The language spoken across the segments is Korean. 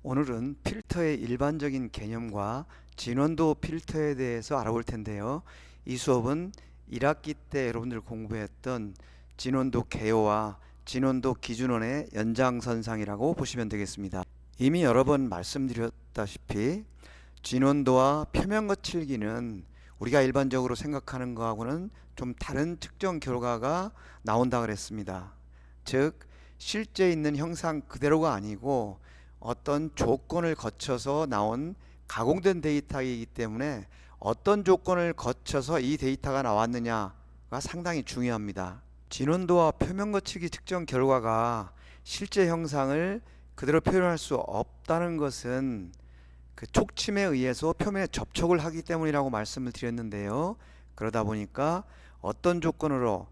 오늘은 필터의 일반적인 개념과 진원도 필터에 대해서 알아볼 텐데요. 이 수업은 1학기 때 여러분들 공부했던 진원도 개요와 진원도 기준원의 연장선상이라고 보시면 되겠습니다. 이미 여러 번 말씀드렸다시피 진원도와 표면 거칠기는 우리가 일반적으로 생각하는 거하고는 좀 다른 측정 결과가 나온다 그랬습니다. 즉 실제 있는 형상 그대로가 아니고 어떤 조건을 거쳐서 나온 가공된 데이터이기 때문에 어떤 조건을 거쳐서 이 데이터가 나왔느냐가 상당히 중요합니다. 진원도와 표면 거치기 측정 결과가 실제 형상을 그대로 표현할 수 없다는 것은 그 촉침에 의해서 표면에 접촉을 하기 때문이라고 말씀을 드렸는데요. 그러다 보니까 어떤 조건으로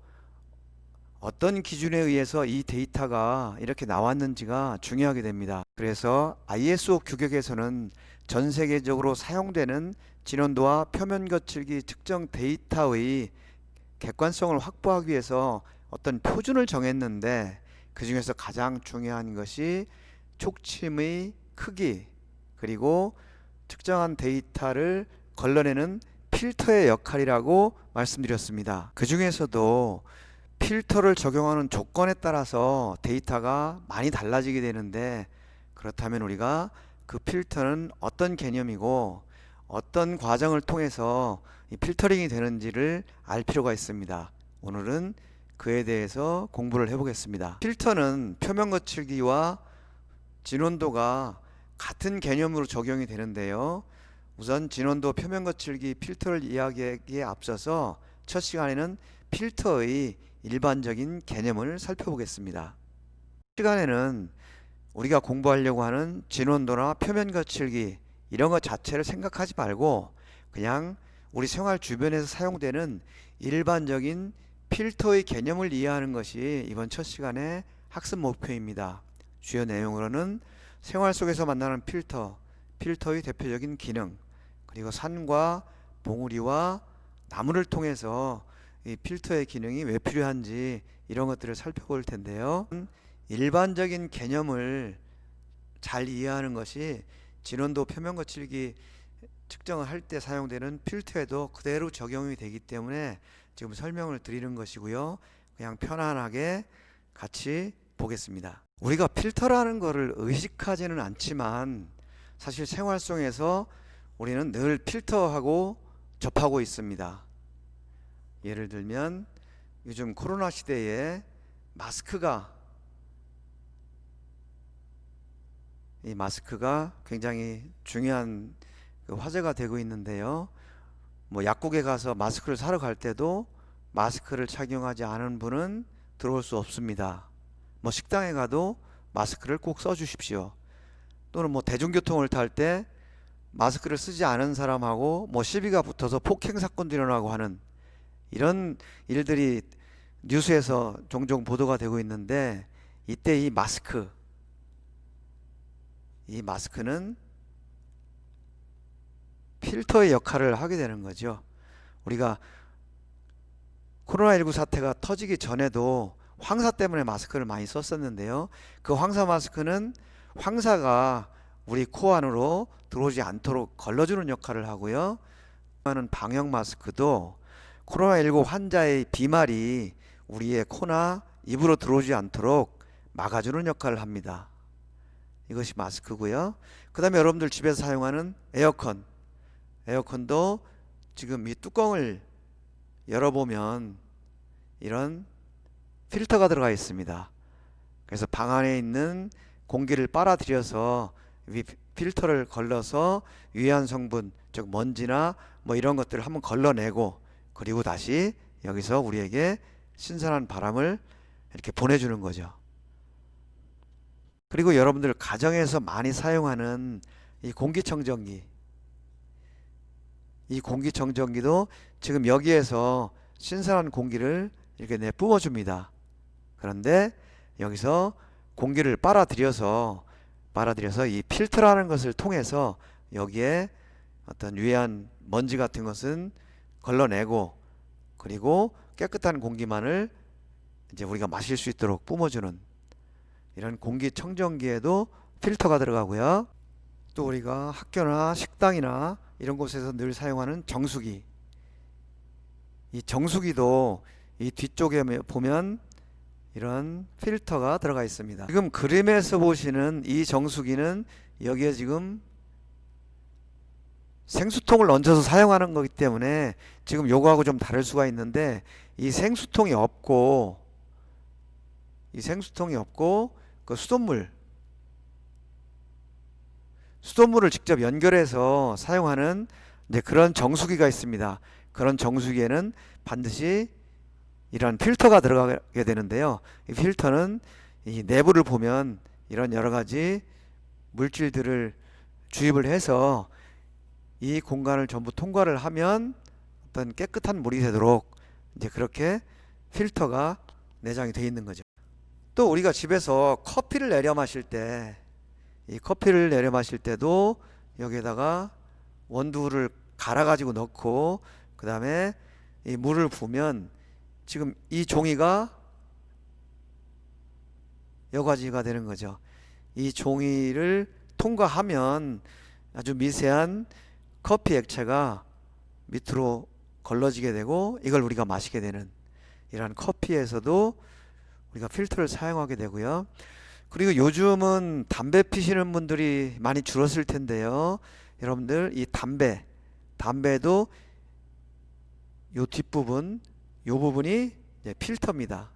어떤 기준에 의해서 이 데이터가 이렇게 나왔는지가 중요하게 됩니다. 그래서 ISO 규격에서는 전 세계적으로 사용되는 진원도와 표면 거칠기 측정 데이터의 객관성을 확보하기 위해서 어떤 표준을 정했는데, 그 중에서 가장 중요한 것이 촉침의 크기 그리고 측정한 데이터를 걸러내는 필터의 역할이라고 말씀드렸습니다. 그 중에서도 필터를 적용하는 조건에 따라서 데이터가 많이 달라지게 되는데, 그렇다면 우리가 그 필터는 어떤 개념이고 어떤 과정을 통해서 이 필터링이 되는지를 알 필요가 있습니다. 오늘은 그에 대해서 공부를 해보겠습니다. 필터는 표면 거칠기와 진원도가 같은 개념으로 적용이 되는데요. 우선 진원도 표면 거칠기 필터를 이야기하기에 앞서서 첫 시간에는 필터의 일반적인 개념을 살펴보겠습니다. 시간에는 우리가 공부하려고 하는 진원도나 표면 거칠기 이런 것 자체를 생각하지 말고 그냥 우리 생활 주변에서 사용되는 일반적인 필터의 개념을 이해하는 것이 이번 첫 시간의 학습 목표입니다. 주요 내용으로는 생활 속에서 만나는 필터, 필터의 대표적인 기능, 그리고 산과 봉우리와 나무를 통해서 이 필터의 기능이 왜 필요한지 이런 것들을 살펴볼 텐데요. 일반적인 개념을 잘 이해하는 것이 진원도 표면 거칠기 측정을 할 때 사용되는 필터에도 그대로 적용이 되기 때문에 지금 설명을 드리는 것이고요. 그냥 편안하게 같이 보겠습니다. 우리가 필터라는 것을 의식하지는 않지만 사실 생활 속에서 우리는 늘 필터하고 접하고 있습니다. 예를 들면 요즘 코로나 시대에 이 마스크가 굉장히 중요한 화제가 되고 있는데요. 뭐 약국에 가서 마스크를 사러 갈 때도 마스크를 착용하지 않은 분은 들어올 수 없습니다. 뭐 식당에 가도 마스크를 꼭 써주십시오. 또는 뭐 대중교통을 탈 때 마스크를 쓰지 않은 사람하고 뭐 시비가 붙어서 폭행 사건도 일어나고 하는 이런 일들이 뉴스에서 종종 보도가 되고 있는데, 이때 이 마스크는 필터의 역할을 하게 되는 거죠. 우리가 코로나19 사태가 터지기 전에도 황사 때문에 마스크를 많이 썼었는데요. 그 황사 마스크는 황사가 우리 코 안으로 들어오지 않도록 걸러주는 역할을 하고요. 하는 방역 마스크도 코로나19 환자의 비말이 우리의 코나 입으로 들어오지 않도록 막아주는 역할을 합니다. 이것이 마스크고요. 그 다음에 여러분들 집에서 사용하는 에어컨도 지금 이 뚜껑을 열어보면 이런 필터가 들어가 있습니다. 그래서 방 안에 있는 공기를 빨아들여서 필터를 걸러서 유해한 성분, 즉 먼지나 뭐 이런 것들을 한번 걸러내고, 그리고 다시 여기서 우리에게 신선한 바람을 이렇게 보내주는 거죠. 그리고 여러분들 가정에서 많이 사용하는 이 공기청정기도 지금 여기에서 신선한 공기를 이렇게 내뿜어 줍니다. 그런데 여기서 공기를 빨아들여서 이 필터라는 것을 통해서 여기에 어떤 유해한 먼지 같은 것은 걸러내고, 그리고 깨끗한 공기만을 이제 우리가 마실 수 있도록 뿜어주는 이런 공기청정기에도 필터가 들어가고요. 또 우리가 학교나 식당이나 이런 곳에서 늘 사용하는 정수기, 이 정수기도 이 뒤쪽에 보면 이런 필터가 들어가 있습니다. 지금 그림에서 보시는 이 정수기는 여기에 지금 생수통을 얹어서 사용하는 거기 때문에 지금 요거하고 좀 다를 수가 있는데, 이 생수통이 없고 그 수돗물을 직접 연결해서 사용하는 이제 그런 정수기가 있습니다. 그런 정수기에는 반드시 이런 필터가 들어가게 되는데요. 이 필터는 이 내부를 보면 이런 여러 가지 물질들을 주입을 해서 이 공간을 전부 통과를 하면 어떤 깨끗한 물이 되도록 이제 그렇게 필터가 내장이 되어 있는 거죠. 또 우리가 집에서 커피를 내려 마실 때, 이 커피를 내려 마실 때도 여기에다가 원두를 갈아 가지고 넣고 그 다음에 이 물을 부으면 지금 이 종이가 여과지가 되는 거죠. 이 종이를 통과하면 아주 미세한 커피 액체가 밑으로 걸러지게 되고 이걸 우리가 마시게 되는, 이러한 커피에서도 우리가 필터를 사용하게 되고요. 그리고 요즘은 담배 피시는 분들이 많이 줄었을 텐데요. 여러분들 이 담배도 요 뒷부분, 요 부분이 필터입니다.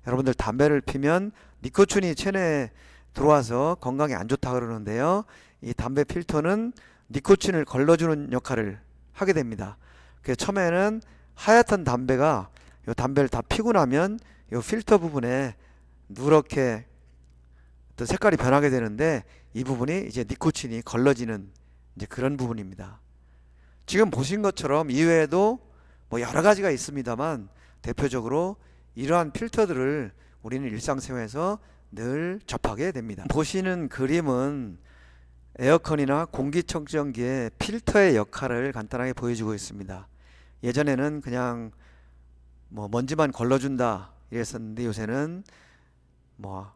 여러분들 담배를 피면 니코틴이 체내에 들어와서 건강에 안 좋다 그러는데요. 이 담배 필터는 니코틴을 걸러주는 역할을 하게 됩니다. 그래서 처음에는 하얗던 담배가 요 담배를 다 피고 나면 요 필터 부분에 누렇게 또 색깔이 변하게 되는데, 이 부분이 이제 니코틴이 걸러지는 이제 그런 부분입니다. 지금 보신 것처럼 이외에도 뭐 여러 가지가 있습니다만 대표적으로 이러한 필터들을 우리는 일상생활에서 늘 접하게 됩니다. 보시는 그림은 에어컨이나 공기청정기의 필터의 역할을 간단하게 보여주고 있습니다. 예전에는 그냥 뭐 먼지만 걸러준다 이랬었는데 요새는 뭐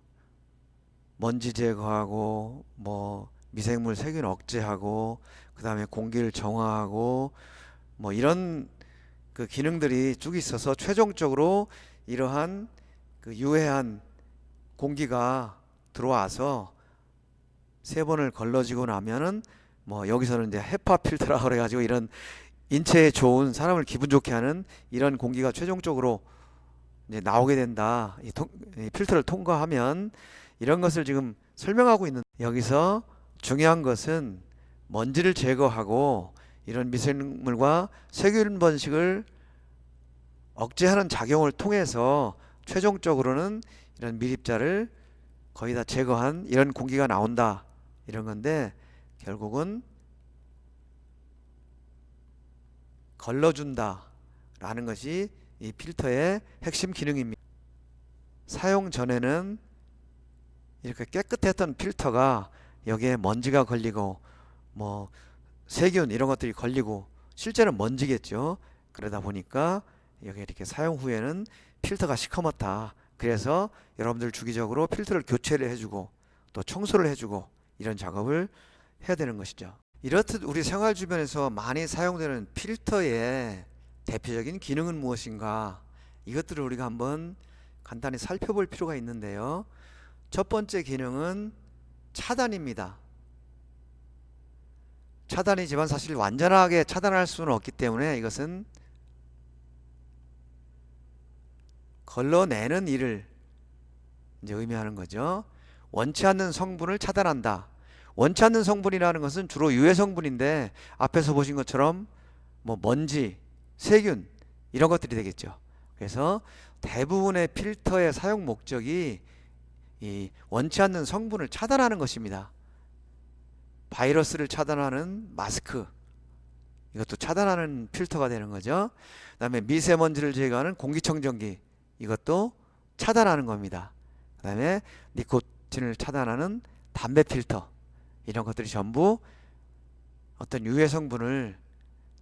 먼지 제거하고 뭐 미생물 세균 억제하고 그 다음에 공기를 정화하고 뭐 이런 그 기능들이 쭉 있어서 최종적으로 이러한 그 유해한 공기가 들어와서 3번을 걸러지고 나면은 뭐 여기서는 이제 헤파 필터라 그래가지고 이런 인체에 좋은, 사람을 기분 좋게 하는 이런 공기가 최종적으로 이제 나오게 된다. 이 필터를 통과하면 이런 것을 지금 설명하고 있는, 여기서 중요한 것은 먼지를 제거하고 이런 미생물과 세균 번식을 억제하는 작용을 통해서 최종적으로는 이런 미립자를 거의 다 제거한 이런 공기가 나온다, 이런 건데 결국은 걸러준다 라는 것이 이 필터의 핵심 기능입니다. 사용 전에는 이렇게 깨끗했던 필터가 여기에 먼지가 걸리고 뭐 세균 이런 것들이 걸리고 실제는 먼지겠죠. 그러다 보니까 여기 이렇게 사용 후에는 필터가 시커멓다. 그래서 여러분들 주기적으로 필터를 교체를 해주고 또 청소를 해주고 이런 작업을 해야 되는 것이죠. 이렇듯 우리 생활 주변에서 많이 사용되는 필터의 대표적인 기능은 무엇인가, 이것들을 우리가 한번 간단히 살펴볼 필요가 있는데요. 첫 번째 기능은 차단입니다. 차단이지만 사실 완전하게 차단할 수는 없기 때문에 이것은 걸러내는 일을 이제 의미하는 거죠. 원치 않는 성분을 차단한다. 원치 않는 성분이라는 것은 주로 유해 성분인데 앞에서 보신 것처럼 뭐 먼지, 세균 이런 것들이 되겠죠. 그래서 대부분의 필터의 사용 목적이 이 원치 않는 성분을 차단하는 것입니다. 바이러스를 차단하는 마스크, 이것도 차단하는 필터가 되는 거죠. 그 다음에 미세먼지를 제거하는 공기청정기, 이것도 차단하는 겁니다. 그 다음에 니코틴을 차단하는 담배 필터, 이런 것들이 전부 어떤 유해 성분을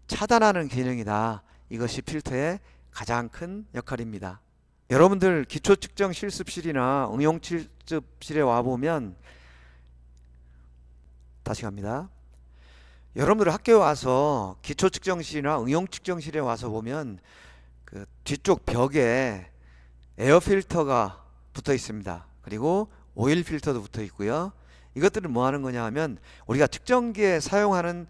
차단하는 기능이다. 이것이 필터의 가장 큰 역할입니다. 여러분들 기초측정 실습실이나 응용 실습실에 와보면 다시 갑니다. 여러분들 학교에 와서 기초 측정실이나 응용 측정실에 와서 보면 그 뒤쪽 벽에 에어 필터가 붙어 있습니다. 그리고 오일 필터도 붙어 있고요. 이것들은 뭐 하는 거냐 하면 우리가 측정기에 사용하는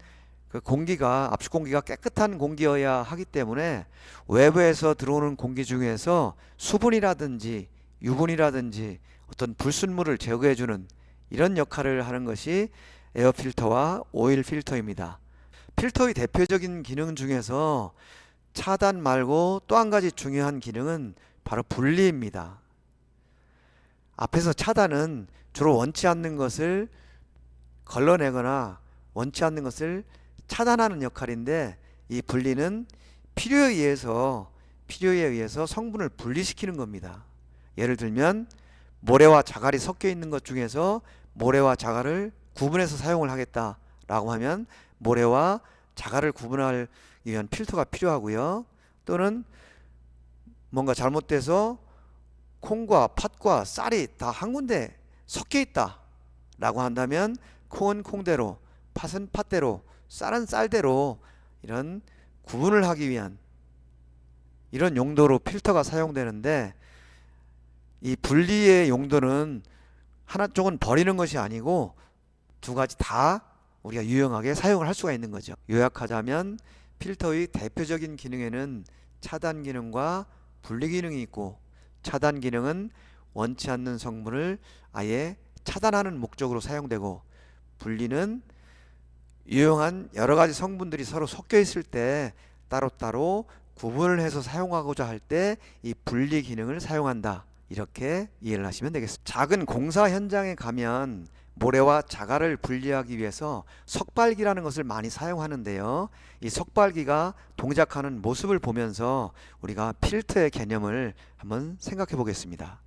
그 공기가 압축 공기가 깨끗한 공기여야 하기 때문에 외부에서 들어오는 공기 중에서 수분이라든지 유분이라든지 어떤 불순물을 제거해 주는 이런 역할을 하는 것이 에어 필터와 오일 필터입니다. 필터의 대표적인 기능 중에서 차단 말고 또 한 가지 중요한 기능은 바로 분리입니다. 앞에서 차단은 주로 원치 않는 것을 걸러내거나 원치 않는 것을 차단하는 역할인데, 이 분리는 필요에 의해서 성분을 분리시키는 겁니다. 예를 들면 모래와 자갈이 섞여 있는 것 중에서 모래와 자갈을 구분해서 사용을 하겠다라고 하면 모래와 자갈을 구분하기 위한 필터가 필요하고요. 또는 뭔가 잘못돼서 콩과 팥과 쌀이 다 한 군데 섞여 있다 라고 한다면 콩은 콩대로, 팥은 팥대로, 쌀은 쌀대로 이런 구분을 하기 위한 이런 용도로 필터가 사용되는데, 이 분리의 용도는 하나 쪽은 버리는 것이 아니고 두 가지 다 우리가 유용하게 사용을 할 수가 있는 거죠. 요약하자면 필터의 대표적인 기능에는 차단 기능과 분리 기능이 있고, 차단 기능은 원치 않는 성분을 아예 차단하는 목적으로 사용되고, 분리는 유용한 여러 가지 성분들이 서로 섞여 있을 때 따로따로 구분을 해서 사용하고자 할 때 이 분리 기능을 사용한다, 이렇게 이해를 하시면 되겠습니다. 작은 공사 현장에 가면 모래와 자갈을 분리하기 위해서 석발기라는 것을 많이 사용하는데요. 이 석발기가 동작하는 모습을 보면서 우리가 필터의 개념을 한번 생각해 보겠습니다.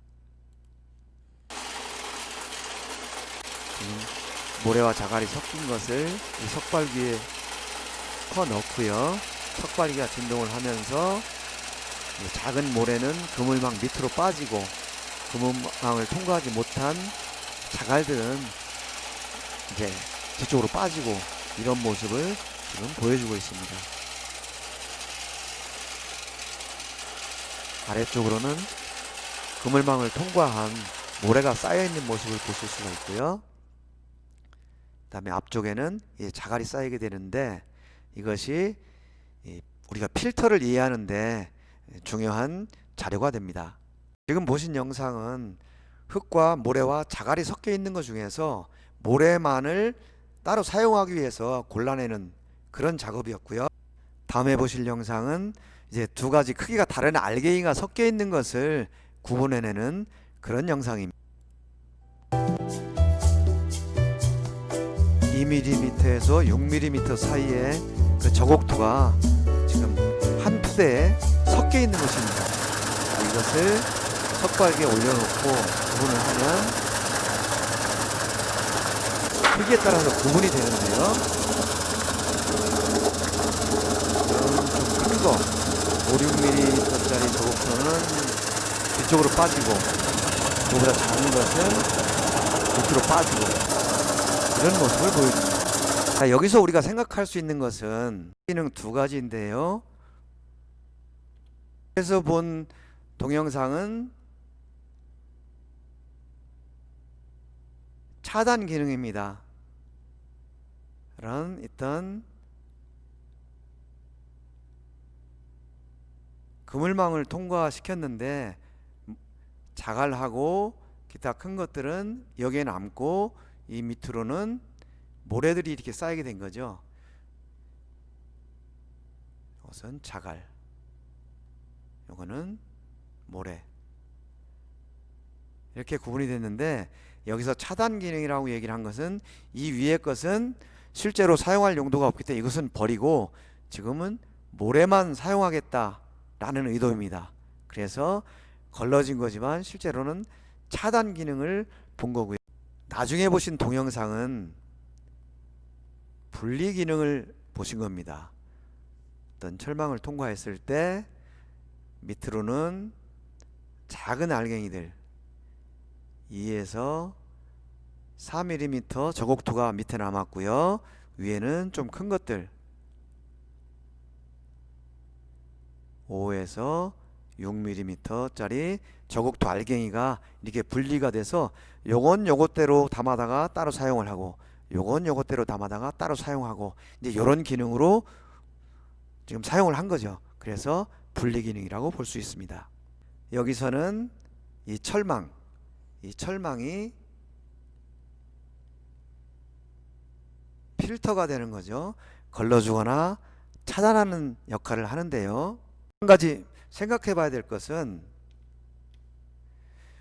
모래와 자갈이 섞인 것을 이 석발기에 퍼 넣고요. 석발기가 진동을 하면서 작은 모래는 그물망 밑으로 빠지고, 그물망을 통과하지 못한 자갈들은 이제 뒤쪽으로 빠지고, 이런 모습을 지금 보여주고 있습니다. 아래쪽으로는 그물망을 통과한 모래가 쌓여있는 모습을 보실 수가 있고요. 그 다음에 앞쪽에는 자갈이 쌓이게 되는데, 이것이 우리가 필터를 이해하는데 중요한 자료가 됩니다. 지금 보신 영상은 흙과 모래와 자갈이 섞여 있는 것 중에서 모래만을 따로 사용하기 위해서 골라내는 그런 작업이었고요. 다음에 보실 영상은 이제 두 가지 크기가 다른 알갱이가 섞여 있는 것을 구분해내는 그런 영상입니다. 2mm에서 6mm 사이에 그 저곡토가 지금 한 푸대에 섞여 있는 것입니다. 이것을 석발기에 올려놓고 구분을 하면 크기에 따라서 구분이 되는데요. 좀 큰 거 5-6mm짜리 저곡토는 뒤쪽으로 빠지고, 그보다 작은 것은 밑으로 빠지고, 이런 모습을 보여줍니다. 자, 여기서 우리가 생각할 수 있는 것은 기능 두 가지인데요. 그래서 본 동영상은 차단 기능입니다. 그런 있던 그물망을 통과시켰는데 자갈하고 기타 큰 것들은 여기에 남고, 이 밑으로는 모래들이 이렇게 쌓이게 된 거죠. 이것은 자갈, 이거는 모래, 이렇게 구분이 됐는데, 여기서 차단 기능이라고 얘기를 한 것은 이 위에 것은 실제로 사용할 용도가 없기 때문에 이것은 버리고 지금은 모래만 사용하겠다라는 의도입니다. 그래서 걸러진 거지만 실제로는 차단 기능을 본 거고요. 나중에 보신 동영상은 분리 기능을 보신 겁니다. 어떤 철망을 통과했을 때 밑으로는 작은 알갱이들 2에서 4mm 저곡토가 밑에 남았고요. 위에는 좀 큰 것들 5에서 6mm 짜리 저곡토 알갱이가 이렇게 분리가 돼서 요건 요것대로 담아다가 따로 사용을 하고, 요건 요것대로 담아다가 따로 사용하고, 이제 요런 기능으로 지금 사용을 한 거죠. 그래서 분리 기능이라고 볼 수 있습니다. 여기서는 이 철망이 필터가 되는 거죠. 걸러주거나 차단하는 역할을 하는데요. 한 가지 생각해 봐야 될 것은,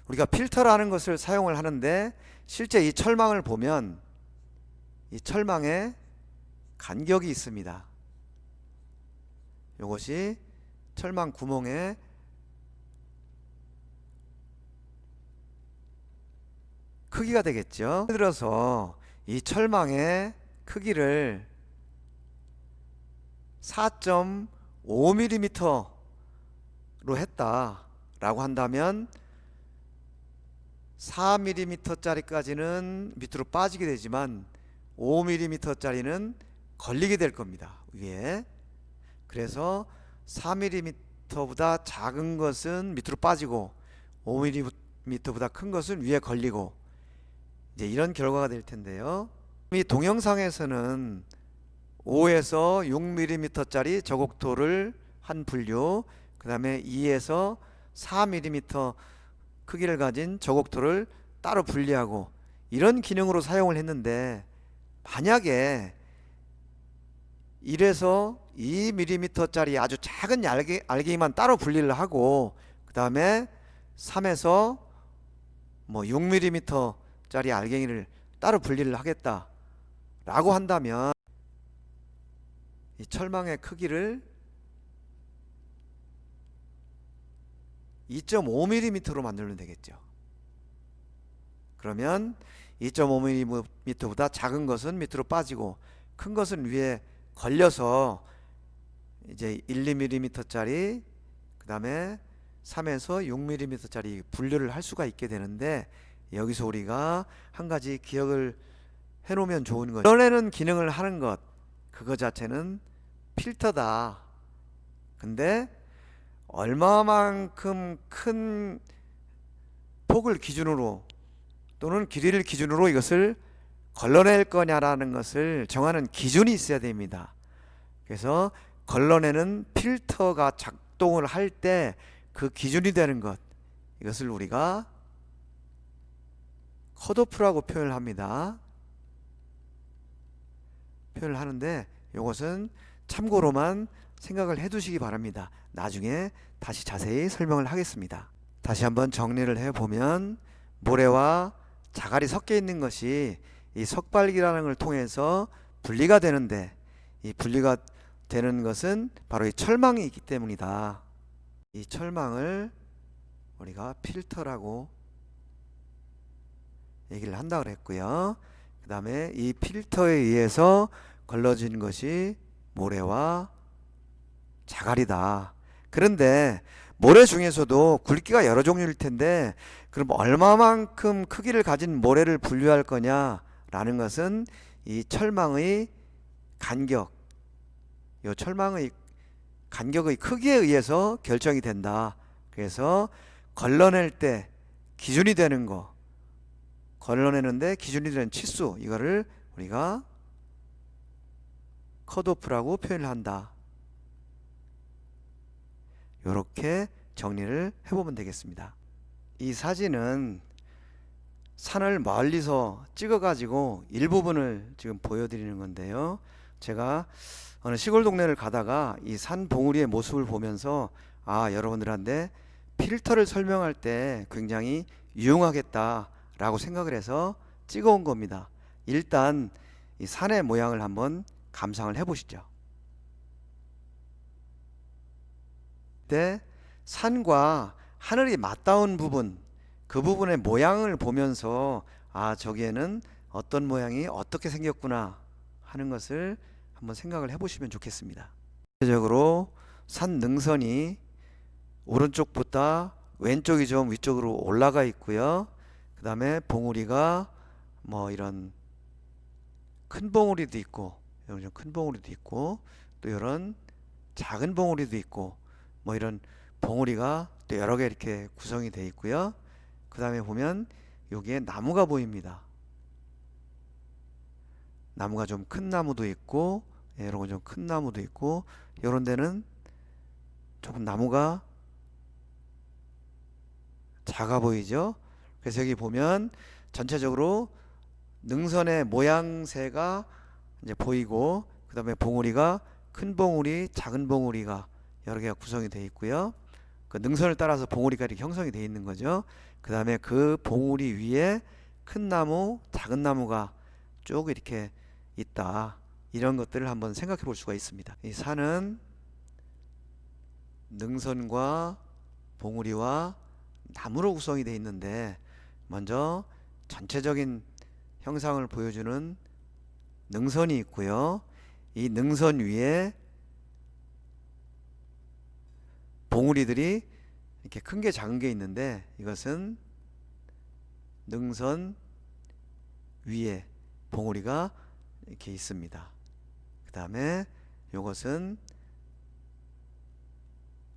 우리가 필터라는 것을 사용을 하는데 실제 이 철망을 보면 이 철망에 간격이 있습니다. 이것이 철망 구멍의 크기가 되겠죠. 예를 들어서 이 철망의 크기를 4.5mm로 했다라고 한다면 4mm짜리까지는 밑으로 빠지게 되지만 5mm짜리는 걸리게 될 겁니다, 위에. 그래서 4mm보다 작은 것은 밑으로 빠지고 5mm보다 큰 것은 위에 걸리고, 이제 이런 결과가 될 텐데요. 이 동영상에서는 5에서 6mm짜리 저곡토를 한 분류, 그 다음에 2에서 4mm 크기를 가진 저곡토를 따로 분리하고 이런 기능으로 사용을 했는데, 만약에 1에서 2mm짜리 아주 작은 알갱이만 따로 분리를 하고, 그 다음에 3에서 6mm짜리 알갱이를 따로 분리를 하겠다 라고 한다면 이 철망의 크기를 2.5mm로 만들면 되겠죠. 그러면 2.5mm보다 작은 것은 밑으로 빠지고 큰 것은 위에 걸려서 이제 1, 2mm짜리, 그 다음에 3에서 6mm짜리 분류를 할 수가 있게 되는데, 여기서 우리가 한 가지 기억을 해놓으면 좋은 것, 걸러내는 기능을 하는 것, 그거 자체는 필터다. 근데 얼마만큼 큰 폭을 기준으로 또는 길이를 기준으로 이것을 걸러낼 거냐라는 것을 정하는 기준이 있어야 됩니다. 그래서 걸러내는 필터가 작동을 할 때 그 기준이 되는 것, 이것을 우리가 컷오프라고 표현을 합니다. 표현을 하는데 이것은 참고로만 생각을 해 두시기 바랍니다. 나중에 다시 자세히 설명을 하겠습니다. 다시 한번 정리를 해보면, 모래와 자갈이 섞여 있는 것이 이 석발기라는 걸 통해서 분리가 되는데, 이 분리가 되는 것은 바로 이 철망이 있기 때문이다. 이 철망을 우리가 필터라고 얘기를 한다고 그랬고요. 그 다음에 이 필터에 의해서 걸러진 것이 모래와 자갈이다. 그런데 모래 중에서도 굵기가 여러 종류일 텐데, 그럼 얼마만큼 크기를 가진 모래를 분류할 거냐라는 것은 이 철망의 간격, 이 철망의 간격의 크기에 의해서 결정이 된다. 그래서 걸러낼 때 기준이 되는 거, 걸러내는데 기준이 되는 치수, 이거를 우리가 컷오프라고 표현을 한다. 이렇게 정리를 해보면 되겠습니다. 이 사진은 산을 멀리서 찍어가지고 일부분을 지금 보여드리는 건데요. 제가 어느 시골 동네를 가다가 이 산 봉우리의 모습을 보면서, 여러분들한테 필터를 설명할 때 굉장히 유용하겠다 라고 생각을 해서 찍어 온 겁니다. 일단 이 산의 모양을 한번 감상을 해 보시죠. 산과 하늘이 맞닿은 부분, 그 부분의 모양을 보면서 저기에는 어떤 모양이 어떻게 생겼구나 하는 것을 한번 생각을 해 보시면 좋겠습니다. 전체적으로 산 능선이 오른쪽보다 왼쪽이 좀 위쪽으로 올라가 있고요. 그 다음에 봉우리가 뭐 이런 큰 봉우리도 있고, 이런 좀 큰 봉우리도 있고, 또 이런 작은 봉우리도 있고, 뭐 이런 봉우리가 또 여러 개 이렇게 구성이 되어 있고요. 그 다음에 보면 여기에 나무가 보입니다. 나무가 좀 큰 나무도 있고, 이런 건 좀 큰 나무도 있고, 이런 데는 조금 나무가 작아 보이죠? 그래서 여기 보면 전체적으로 능선의 모양새가 이제 보이고, 그 다음에 봉우리가 큰 봉우리, 작은 봉우리가 여러 개가 구성이 되어 있고요. 그 능선을 따라서 봉우리가 이렇게 형성이 되어 있는 거죠. 그 다음에 그 봉우리 위에 큰 나무, 작은 나무가 쭉 이렇게 있다. 이런 것들을 한번 생각해 볼 수가 있습니다. 이 산은 능선과 봉우리와 나무로 구성이 되어 있는데, 먼저 전체적인 형상을 보여주는 능선이 있고요. 이 능선 위에 봉우리들이 이렇게 큰 게 작은 게 있는데, 이것은 능선 위에 봉우리가 이렇게 있습니다. 그 다음에 이것은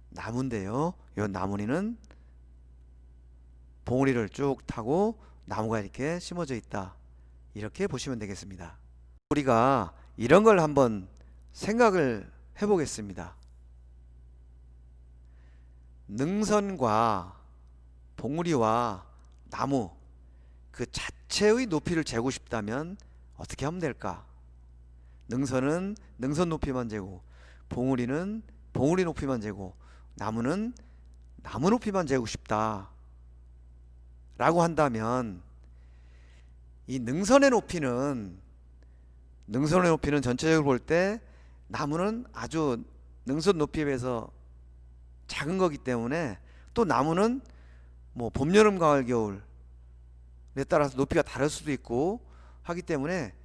나무인데요. 이 나무리는 봉우리를 쭉 타고 나무가 이렇게 심어져 있다. 이렇게 보시면 되겠습니다. 우리가 이런 걸 한번 생각을 해보겠습니다. 능선과 봉우리와 나무 그 자체의 높이를 재고 싶다면 어떻게 하면 될까? 능선은 능선 높이만 재고, 봉우리는 봉우리 높이만 재고, 나무는 나무 높이만 재고 싶다 라고 한다면, 이 능선의 높이는 전체적으로 볼 때 나무는 아주 능선 높이에 비해서 작은 거기 때문에, 또 나무는 뭐 봄, 여름, 가을, 겨울에 따라서 높이가 다를 수도 있고 하기 때문에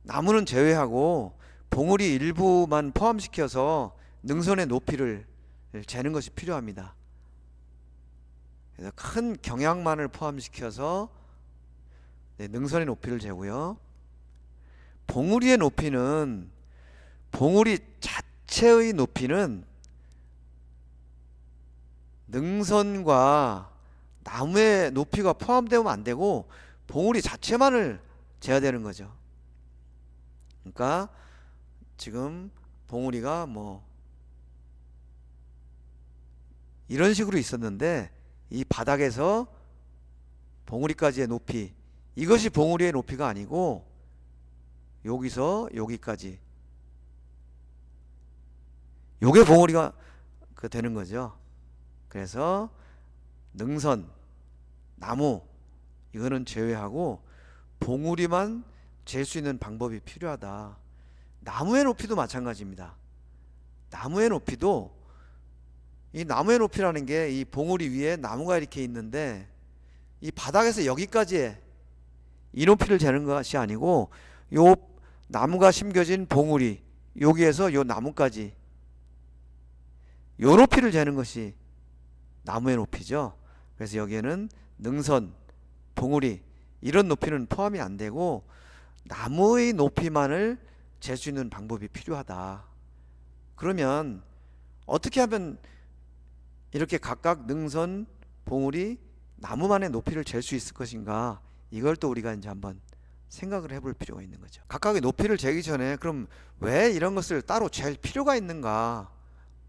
나무는 제외하고 봉우리 일부만 포함시켜서 능선의 높이를 재는 것이 필요합니다. 그래서 큰 경향만을 포함시켜서 능선의 높이를 재고요. 봉우리의 높이는, 봉우리 자체의 높이는 능선과 나무의 높이가 포함되면 안 되고 봉우리 자체만을 재야 되는 거죠. 그러니까 지금 봉우리가 뭐 이런 식으로 있었는데, 이 바닥에서 봉우리까지의 높이, 이것이 봉우리의 높이가 아니고 여기서 여기까지, 요게 봉우리가 되는 거죠. 그래서 능선, 나무 이거는 제외하고 봉우리만 잴 수 있는 방법이 필요하다. 나무의 높이도 마찬가지입니다. 나무의 높이도, 이 나무의 높이라는 게 이 봉우리 위에 나무가 이렇게 있는데, 이 바닥에서 여기까지의 이 높이를 재는 것이 아니고, 요 나무가 심겨진 봉우리, 여기에서 요 나무까지 요 높이를 재는 것이 나무의 높이죠. 그래서 여기에는 능선, 봉우리 이런 높이는 포함이 안 되고 나무의 높이만을 잴 수 있는 방법이 필요하다. 그러면 어떻게 하면 이렇게 각각 능선, 봉우리, 나무만의 높이를 잴 수 있을 것인가? 이걸 또 우리가 이제 한번 생각을 해볼 필요가 있는 거죠. 각각의 높이를 재기 전에 그럼 왜 이런 것을 따로 잴 필요가 있는가?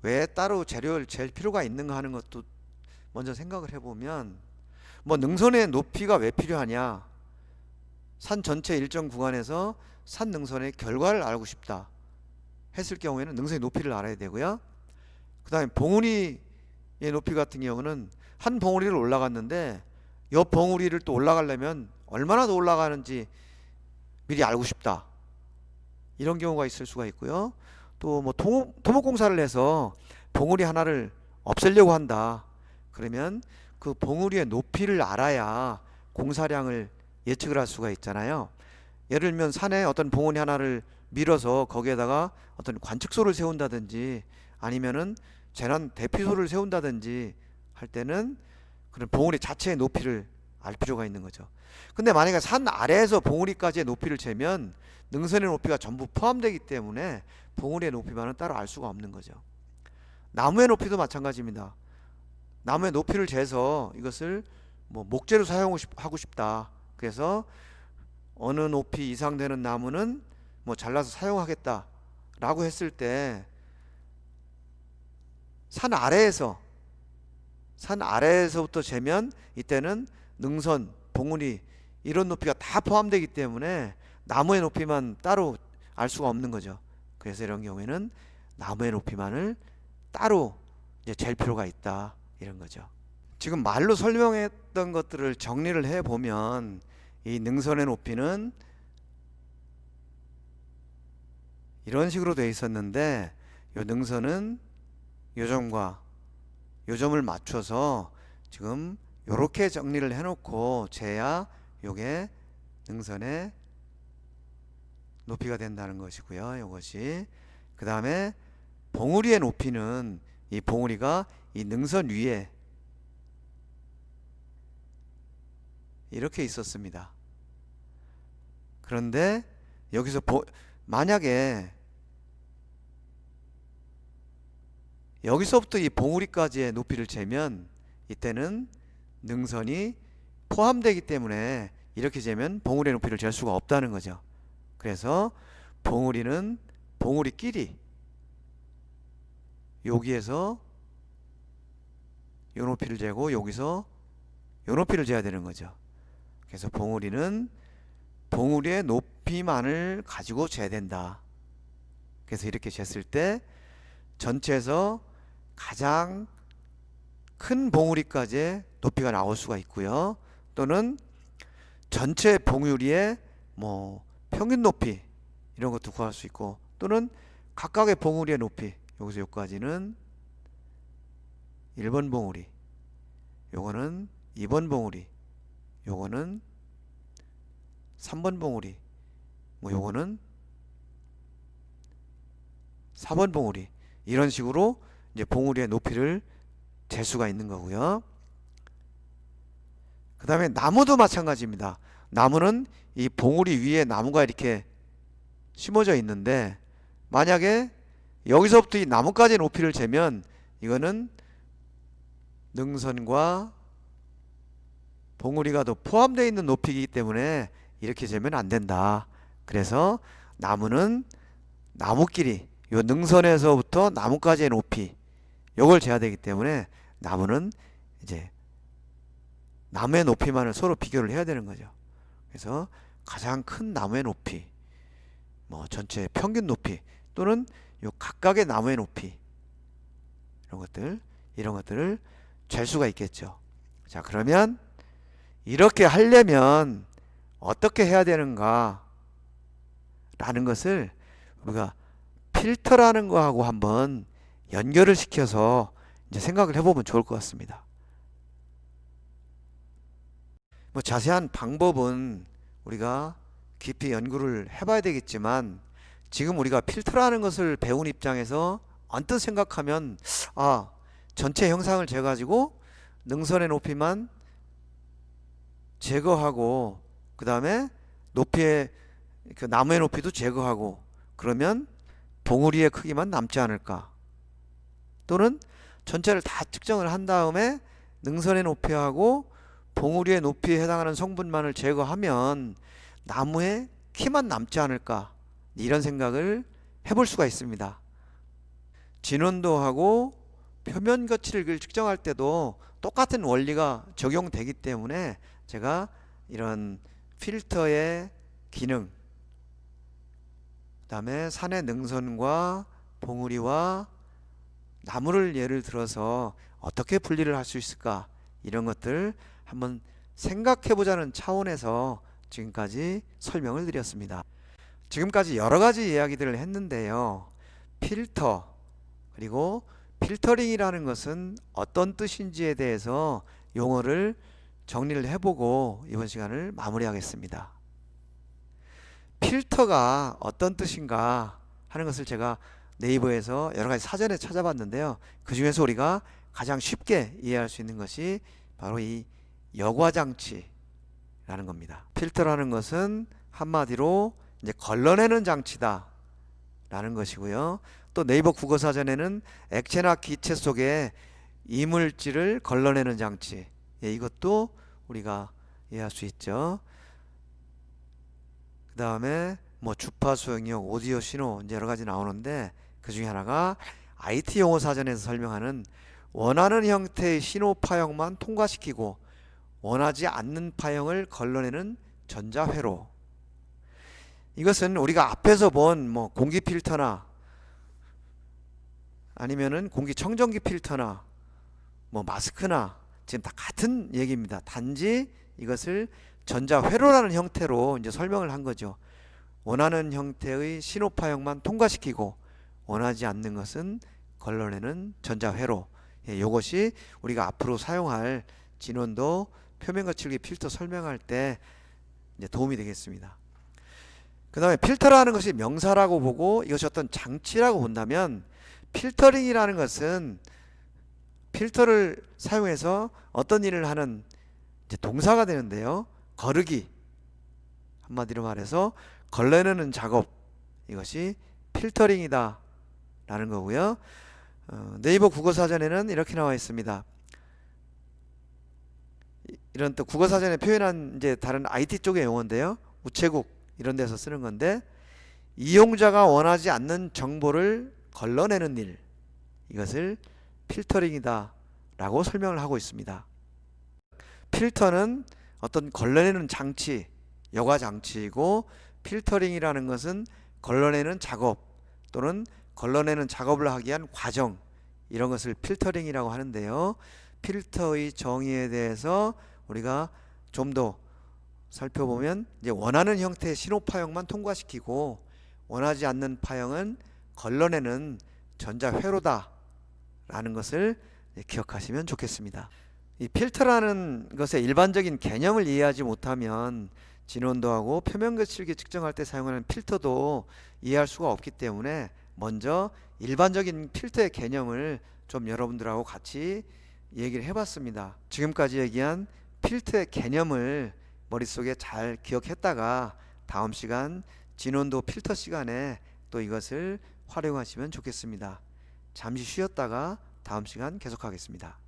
왜 따로 재료를 잴 필요가 있는가 하는 것도 먼저 생각을 해보면, 뭐 능선의 높이가 왜 필요하냐? 산 전체 일정 구간에서 산 능선의 결과를 알고 싶다 했을 경우에는 능선의 높이를 알아야 되고요. 그 다음에 봉우리의 높이 같은 경우는 한 봉우리를 올라갔는데 옆 봉우리를 또 올라가려면 얼마나 더 올라가는지 미리 알고 싶다, 이런 경우가 있을 수가 있고요. 또 뭐 토목공사를 해서 봉우리 하나를 없애려고 한다. 그러면 그 봉우리의 높이를 알아야 공사량을 예측을 할 수가 있잖아요. 예를 들면 산에 어떤 봉우리 하나를 밀어서 거기에다가 어떤 관측소를 세운다든지 아니면은 재난 대피소를 세운다든지 할 때는 그런 봉우리 자체의 높이를 알 필요가 있는 거죠. 근데 만약에 산 아래에서 봉우리까지의 높이를 재면 능선의 높이가 전부 포함되기 때문에 봉우리의 높이만은 따로 알 수가 없는 거죠. 나무의 높이도 마찬가지입니다. 나무의 높이를 재서 이것을 뭐 목재로 사용하고 싶다. 그래서 어느 높이 이상 되는 나무는 뭐 잘라서 사용하겠다 라고 했을 때 산 아래에서부터 재면 이때는 능선, 봉우리 이런 높이가 다 포함되기 때문에 나무의 높이만 따로 알 수가 없는 거죠. 그래서 이런 경우에는 나무의 높이만을 따로 이제 잴 필요가 있다 이런 거죠. 지금 말로 설명했던 것들을 정리를 해 보면 이 능선의 높이는 이런 식으로 되어 있었는데 이 능선은 요 점과 요 점을 맞춰서 지금 요렇게 정리를 해 놓고 재야 요게 능선의 높이가 된다는 것이고요. 요것이 그 다음에 봉우리의 높이는 이 봉우리가 이 능선 위에 이렇게 있었습니다. 그런데 여기서 만약에 여기서부터 이 봉우리까지의 높이를 재면 이때는 능선이 포함되기 때문에 이렇게 재면 봉우리의 높이를 잴 수가 없다는 거죠. 그래서 봉우리는 봉우리끼리 여기에서 요 높이를 재고 여기서 요 높이를 재야 되는 거죠. 그래서 봉우리는 봉우리의 높이만을 가지고 재야 된다. 그래서 이렇게 쟀을 때 전체에서 가장 큰 봉우리까지의 높이가 나올 수가 있고요. 또는 전체 봉우리의 뭐 평균 높이 이런 것도 구할 수 있고, 또는 각각의 봉우리의 높이, 여기서 여기까지는 1번 봉우리, 요거는 2번 봉우리, 요거는 3번 봉우리, 뭐 요거는 4번 봉우리, 이런 식으로 이제 봉우리의 높이를 잴 수가 있는 거고요. 그 다음에 나무도 마찬가지입니다. 나무는 이 봉우리 위에 나무가 이렇게 심어져 있는데 만약에 여기서부터 이 나무까지의 높이를 재면 이거는 능선과 봉우리가 더 포함되어 있는 높이이기 때문에 이렇게 재면 안 된다. 그래서 나무는 나무끼리 요 능선에서부터 나무까지의 높이 요걸 재야 되기 때문에 나무는 이제 나무의 높이만을 서로 비교를 해야 되는 거죠. 그래서 가장 큰 나무의 높이, 뭐 전체 평균 높이, 또는 요 각각의 나무의 높이, 이런 것들을 잴 수가 있겠죠. 자, 그러면 이렇게 하려면 어떻게 해야 되는가 라는 것을 우리가 필터라는 거하고 한번 연결을 시켜서 이제 생각을 해보면 좋을 것 같습니다. 뭐 자세한 방법은 우리가 깊이 연구를 해봐야 되겠지만 지금 우리가 필터라는 것을 배운 입장에서 언뜻 생각하면 전체 형상을 재가지고 능선의 높이만 제거하고 그 다음에 높이의 그 나무의 높이도 제거하고 그러면 봉우리의 크기만 남지 않을까, 또는 전체를 다 측정을 한 다음에 능선의 높이하고 봉우리의 높이에 해당하는 성분만을 제거하면 나무의 키만 남지 않을까, 이런 생각을 해볼 수가 있습니다. 진원도하고 표면 거칠을 측정할 때도 똑같은 원리가 적용되기 때문에 제가 이런 필터의 기능, 그 다음에 산의 능선과 봉우리와 나무를 예를 들어서 어떻게 분리를 할 수 있을까, 이런 것들 한번 생각해 보자는 차원에서 지금까지 설명을 드렸습니다. 지금까지 여러 가지 이야기들을 했는데요. 필터, 그리고 필터링이라는 것은 어떤 뜻인지에 대해서 용어를 정리를 해보고 이번 시간을 마무리하겠습니다. 필터가 어떤 뜻인가 하는 것을 제가 네이버에서 여러 가지 사전에 찾아봤는데요. 그 중에서 우리가 가장 쉽게 이해할 수 있는 것이 바로 이 여과장치라는 겁니다. 필터라는 것은 한마디로 이제 걸러내는 장치다 라는 것이고요. 또 네이버 국어사전에는 액체나 기체 속에 이물질을 걸러내는 장치, 이것도 우리가 이해할 수 있죠. 그 다음에 뭐 주파수 영역, 오디오 신호 이제 여러 가지 나오는데 그 중에 하나가 IT 용어 사전에서 설명하는 원하는 형태의 신호 파형만 통과시키고 원하지 않는 파형을 걸러내는 전자회로. 이것은 우리가 앞에서 본 뭐 공기 필터나 아니면은 공기청정기 필터나 뭐 마스크나 지금 다 같은 얘기입니다. 단지 이것을 전자회로라는 형태로 이제 설명을 한 거죠. 원하는 형태의 신호 파형만 통과시키고 원하지 않는 것은 걸러내는 전자회로. 이것이 우리가 앞으로 사용할 진원도 표면 거칠기 필터 설명할 때 이제 도움이 되겠습니다. 그 다음에 필터라는 것이 명사라고 보고 이것이 어떤 장치라고 본다면 필터링이라는 것은 필터를 사용해서 어떤 일을 하는 이제 동사가 되는데요. 거르기, 한마디로 말해서 걸러내는 작업, 이것이 필터링이다 라는 거고요. 네이버 국어사전에는 이렇게 나와 있습니다. 이런 또 국어사전에 표현한 이제 다른 IT 쪽의 용어인데요. 우체국 이런 데서 쓰는 건데, 이용자가 원하지 않는 정보를 걸러내는 일, 이것을 필터링이다 라고 설명을 하고 있습니다. 필터는 어떤 걸러내는 장치, 여과 장치이고, 필터링이라는 것은 걸러내는 작업 또는 걸러내는 작업을 하기 위한 과정, 이런 것을 필터링이라고 하는데요. 필터의 정의에 대해서 우리가 좀 더 살펴보면 이제 원하는 형태의 신호 파형만 통과시키고 원하지 않는 파형은 걸러내는 전자회로다 라는 것을 기억하시면 좋겠습니다. 이 필터라는 것의 일반적인 개념을 이해하지 못하면 진원도하고 표면 거칠기 측정할 때 사용하는 필터도 이해할 수가 없기 때문에 먼저 일반적인 필터의 개념을 좀 여러분들하고 같이 얘기를 해봤습니다. 지금까지 얘기한 필터의 개념을 머릿속에 잘 기억했다가 다음 시간 진원도 필터 시간에 또 이것을 활용하시면 좋겠습니다. 잠시 쉬었다가 다음 시간 계속하겠습니다.